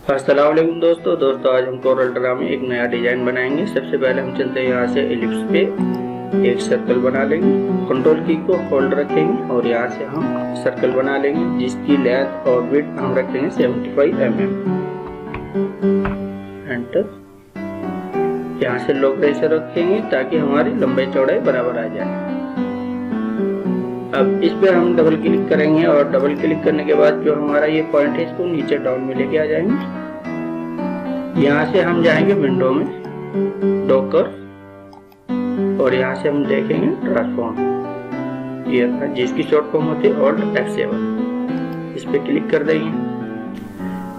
अस्सलाम वालेकुम दोस्तों आज हम कोरल ड्रा में एक नया डिजाइन बनाएंगे। सबसे पहले हम चलते हैं यहाँ से एलिप्स पे एक सर्कल बना लेंगे, कंट्रोल की को होल्ड रखेंगे और यहाँ से हम सर्कल बना लेंगे जिसकी लेंथ और विड्थ हम रखेंगे 75 mm। एंटर। यहाँ से लो प्रेशर रखेंगे ताकि हमारी लंबाई चौड़ाई बराबर आ जाए। अब इस पे हम डबल क्लिक करेंगे और डबल क्लिक करने के बाद जो हमारा ये पॉइंट है इसको नीचे डाउन में लेके आ जाएंगे। यहाँ से हम जाएंगे विंडो में डॉकर और यहाँ से हम देखेंगे ट्रांसफॉर्म, ये था जिसकी शॉर्ट फॉर्म होती है Alt F7। इस पे क्लिक कर देंगे।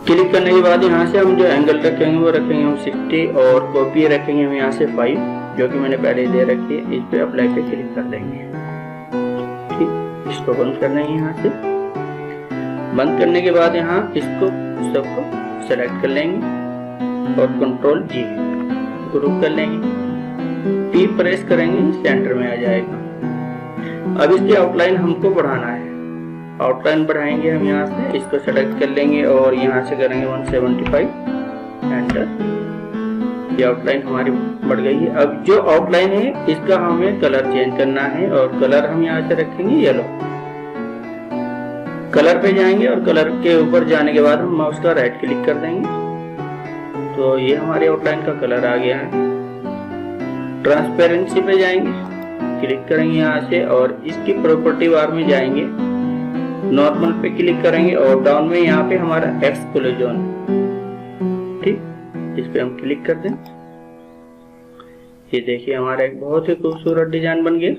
क्लिक करने के बाद यहाँ से हम जो एंगल रखेंगे वो रखेंगे हम 60 और कॉपी रखेंगे हम यहाँ से 5 जो कि मैंने पहले दे रखी है। इस पे अप्लाई पे क्लिक कर देंगे। इसको बंद करना है। यहाँ से बंद करने के बाद यहाँ इसको सबको सेलेक्ट कर लेंगे और कंट्रोल G ग्रुप कर लेंगे। P प्रेस करेंगे, सेंटर में आ जाएगा। अब इसकी आउटलाइन हमको बढ़ाना है। आउटलाइन बढ़ाएंगे हम यहाँ से, इसको सेलेक्ट कर लेंगे और यहाँ से करेंगे 175। एंटर। ये आउटलाइन हमारी बढ़ गई है। अब जो आउटलाइन है इसका हमें कलर चेंज करना है और कलर हम यहाँ से रखेंगे येलो। कलर पे जाएंगे और कलर के ऊपर जाने के बाद हम माउस का राइट क्लिक कर देंगे तो ये हमारे आउटलाइन का कलर आ गया है। ट्रांसपेरेंसी पे जाएंगे, क्लिक करेंगे यहाँ से और इसकी प्रॉपर्टी बार में जाएंगे, नॉर्मल पे क्लिक करेंगे और डाउन में यहाँ पे हमारा एक्सक्लूजन, ठीक, इस पे हम क्लिक कर दें। ये देखिए हमारा एक बहुत ही खूबसूरत डिजाइन बन गया।